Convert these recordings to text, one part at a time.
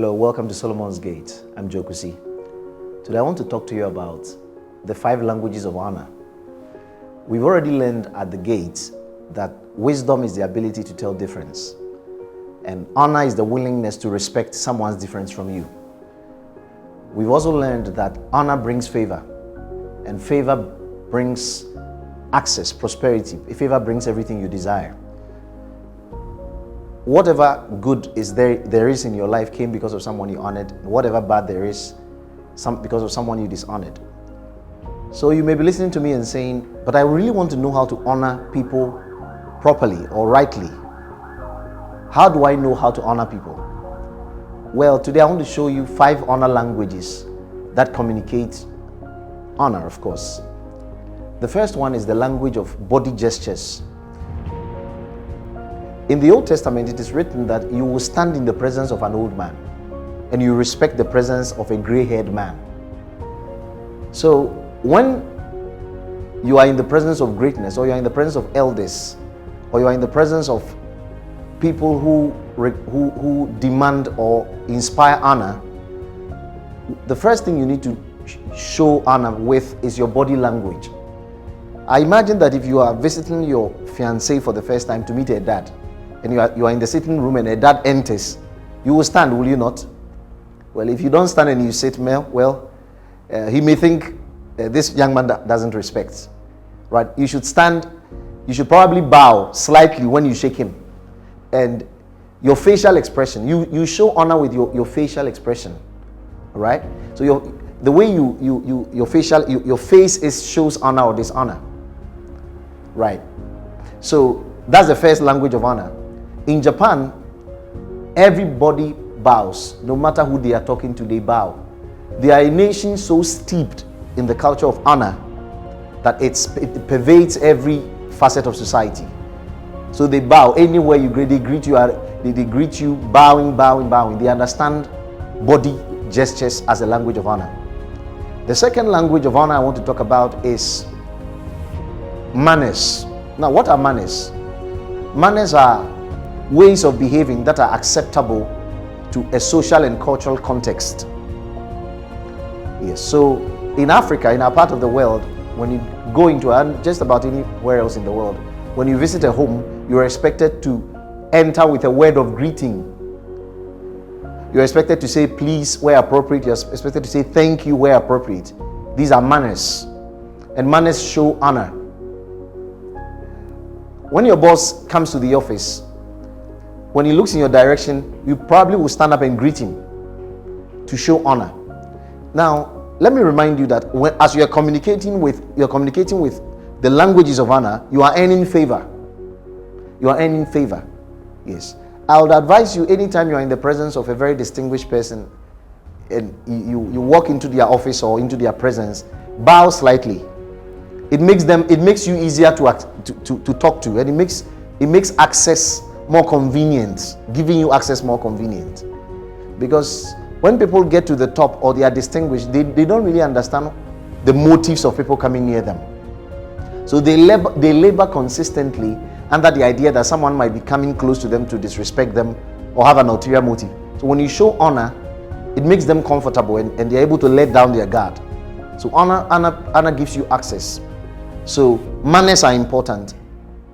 Hello, welcome to Solomon's Gate. I'm Joe Kusi. Today I want to talk to you about the 5 languages of honor. We've already learned at the gate that wisdom is the ability to tell difference, and honor is the willingness to respect someone's difference from you. We've also learned that honor brings favor, and favor brings access, prosperity. Favor brings everything you desire. Whatever good is there is in your life came because of someone you honored. Whatever bad there is, because of someone you dishonored. So you may be listening to me and saying, but I really want to know how to honor people properly or rightly. How do I know how to honor people? Well, today I want to show you 5 honor languages that communicate honor, of course. The first one is the language of body gestures. In the Old Testament, it is written that you will stand in the presence of an old man and you respect the presence of a gray-haired man. So when you are in the presence of greatness, or you are in the presence of elders, or you are in the presence of people who demand or inspire honor, the first thing you need to show honor with is your body language. I imagine that if you are visiting your fiancé for the first time to meet her dad, and you are in the sitting room and her dad enters, you will stand, will you not? Well, if you don't stand and you sit, he may think this young man doesn't respect. Right? You should stand. You should probably bow slightly when you shake him, and your facial expression. You show honor with your facial expression. Right? So the way your face shows honor or dishonor. Right? So that's the first language of honor. In Japan, everybody bows. No matter who they are talking to, they bow. They are a nation so steeped in the culture of honor that it pervades every facet of society. So they bow anywhere you greet. They greet you bowing. They understand body gestures as a language of honor. The second language of honor I want to talk about is manners. Now, what are manners? Manners are ways of behaving that are acceptable to a social and cultural context. Yes, so in Africa, in our part of the world, when you go into, and just about anywhere else in the world, when you visit a home, you are expected to enter with a word of greeting. You're expected to say please where appropriate. You're expected to say thank you where appropriate. These are manners, and manners show honor. When your boss comes to the office, when he looks in your direction, you probably will stand up and greet him to show honor. Now, let me remind you that as you are communicating with the languages of honor, you are earning favor. You are earning favor. Yes. I would advise you, anytime you are in the presence of a very distinguished person and you walk into their office or into their presence, bow slightly. It makes you easier to talk to, and it makes access more convenient, giving you access more convenient. Because when people get to the top or they are distinguished, they don't really understand the motives of people coming near them. So they labor consistently under the idea that someone might be coming close to them to disrespect them or have an ulterior motive. So when you show honor, it makes them comfortable and they're able to let down their guard. So honor gives you access. So manners are important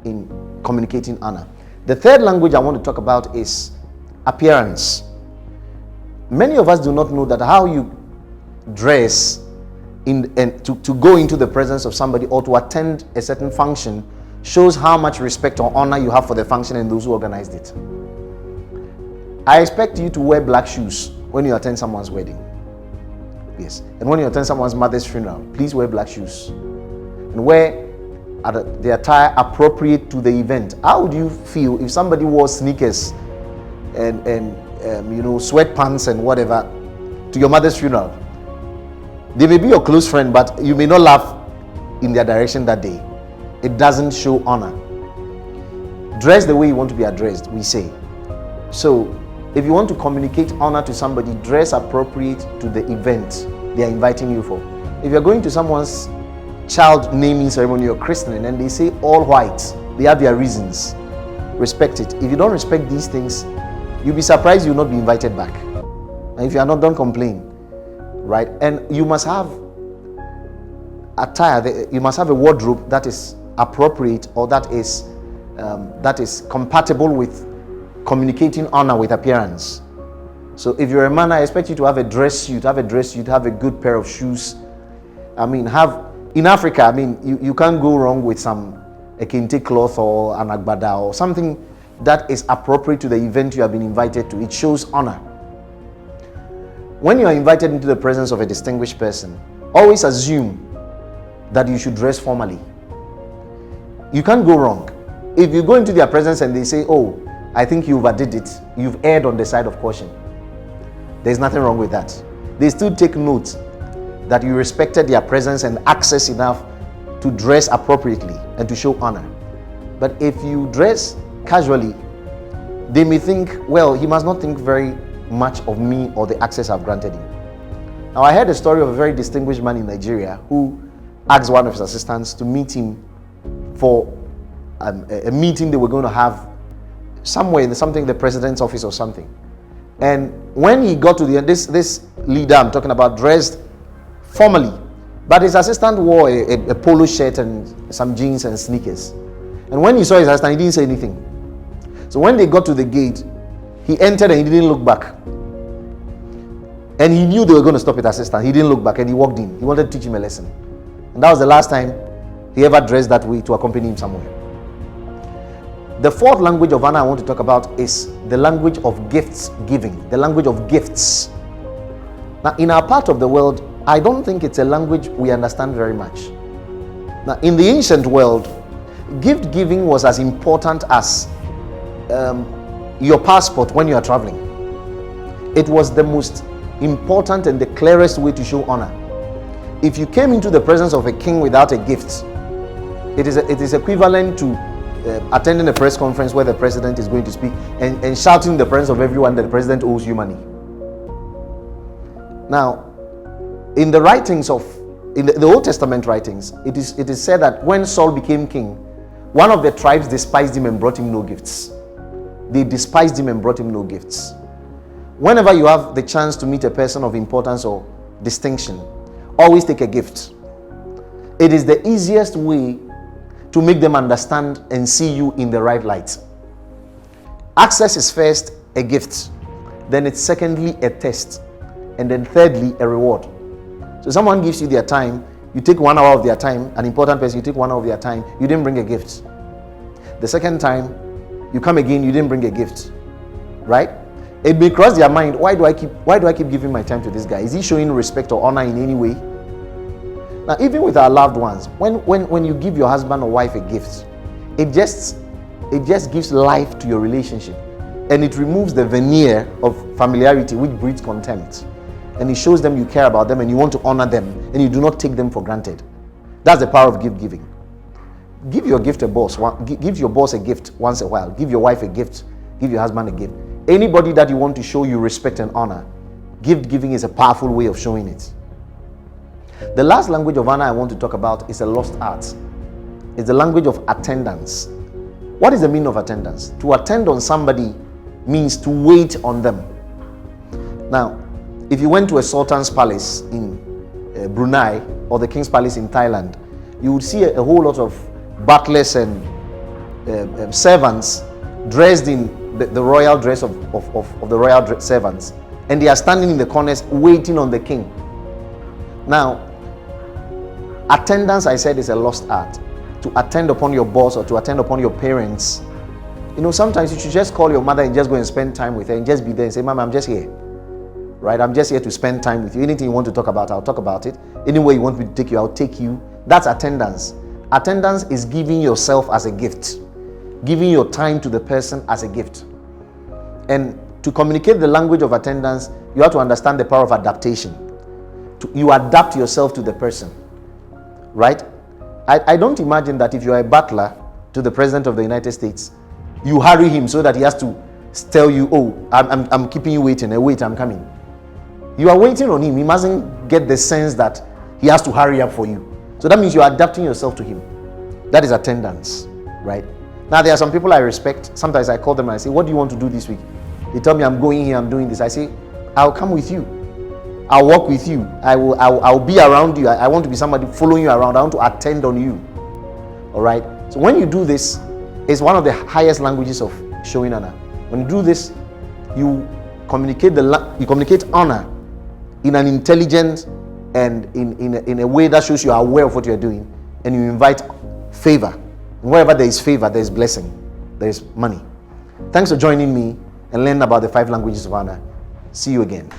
in communicating honor. The third language I want to talk about is appearance. Many of us do not know that how you dress to go into the presence of somebody or to attend a certain function shows how much respect or honor you have for the function and those who organized it. I expect you to wear black shoes when you attend someone's wedding. Yes. And when you attend someone's mother's funeral, please wear black shoes. And wear the attire appropriate to the event. How would you feel if somebody wore sneakers and sweatpants and whatever to your mother's funeral? They may be your close friend, but you may not laugh in their direction that day. It doesn't show honor. Dress the way you want to be addressed, we say. So if you want to communicate honor to somebody, dress appropriate to the event they are inviting you for. If you're going to someone's child naming ceremony or christening and they say all white, they have their reasons. Respect it. If you don't respect these things, you'll be surprised you'll not be invited back. And if you are not, don't complain, right? And you must have attire, you must have a wardrobe that is appropriate, or that is compatible with communicating honor with appearance. So if you're a man, I expect you to have a dress suit, have a good pair of shoes. In Africa, you can't go wrong with a kente cloth or an agbada or something that is appropriate to the event you have been invited to. It shows honor. When you are invited into the presence of a distinguished person, always assume that you should dress formally. You can't go wrong. If you go into their presence and they say, "Oh, I think you overdid it," you've erred on the side of caution. There's nothing wrong with that. They still take note that you respected their presence and access enough to dress appropriately and to show honor. But if you dress casually, they may think, well, he must not think very much of me or the access I've granted him. Now, I heard a story of a very distinguished man in Nigeria who asked one of his assistants to meet him for a meeting they were going to have somewhere in the president's office or something. And when he got to the end, this leader I'm talking about dressed formally, but his assistant wore a polo shirt and some jeans and sneakers. And when he saw his assistant, he didn't say anything. So when they got to the gate, he entered and he didn't look back. And he knew they were going to stop his assistant. He didn't look back and he walked in. He wanted to teach him a lesson. And that was the last time he ever dressed that way to accompany him somewhere. The fourth language of honor I want to talk about is the language of gifts giving, the language of gifts. Now, in our part of the world, I don't think it's a language we understand very much. Now, in the ancient world, gift giving was as important as your passport when you are traveling. It was the most important and the clearest way to show honor. If you came into the presence of a king without a gift, it is equivalent to attending a press conference where the president is going to speak and shouting in the presence of everyone that the president owes you money. Now, in the writings in the Old Testament writings, it is said that when Saul became king, one of the tribes despised him and brought him no gifts. They despised him and brought him no gifts. Whenever you have the chance to meet a person of importance or distinction, always take a gift. It is the easiest way to make them understand and see you in the right light. Access is first a gift, then it's secondly a test, and then thirdly a reward. So someone gives you their time, you take 1 hour of their time, an important person, you take 1 hour of their time, you didn't bring a gift. The second time, you come again, you didn't bring a gift, right? It may cross their mind, why do I keep giving my time to this guy? Is he showing respect or honor in any way? Now, even with our loved ones, when you give your husband or wife a gift, it just gives life to your relationship, and it removes the veneer of familiarity which breeds contempt, and it shows them you care about them and you want to honor them and you do not take them for granted. That's the power of gift giving. Give your gift a boss. Give your boss a gift once a while. Give your wife a gift. Give your husband a gift. Anybody that you want to show you respect and honor, gift giving is a powerful way of showing it. The last language of honor I want to talk about is a lost art. It's the language of attendance. What is the meaning of attendance? To attend on somebody means to wait on them. Now, if you went to a sultan's palace in Brunei or the king's palace in Thailand, you would see a whole lot of butlers and servants dressed in the royal dress of the royal servants, and they are standing in the corners waiting on the king. Now, attendance, I said, is a lost art. To attend upon your boss or to attend upon your parents, sometimes you should just call your mother and just go and spend time with her and just be there and say, "Mama, I'm just here, right? I'm just here to spend time with you. Anything you want to talk about, I'll talk about it. Anywhere you want me to take you, I'll take you." That's attendance. Attendance is giving yourself as a gift, giving your time to the person as a gift. And to communicate the language of attendance, you have to understand the power of adaptation. You adapt yourself to the person, right? I don't imagine that if you are a butler to the President of the United States, you hurry him so that he has to tell you, "Oh, I'm keeping you waiting. Wait, I'm coming." You are waiting on him. He mustn't get the sense that he has to hurry up for you. So that means you are adapting yourself to him. That is attendance, right? Now, there are some people I respect. Sometimes I call them and I say, "What do you want to do this week?" They tell me, "I'm going here, I'm doing this." I say, I'll come with you. I'll walk with you. I'll be around you. I want to be somebody following you around. I want to attend on you. All right. So when you do this, it's one of the highest languages of showing honor. When you do this, you communicate honor in an intelligent and in a way that shows you are aware of what you are doing, and you invite favor. And wherever there is favor, there is blessing, there is money. Thanks for joining me and learn about the 5 languages of honor. See you again.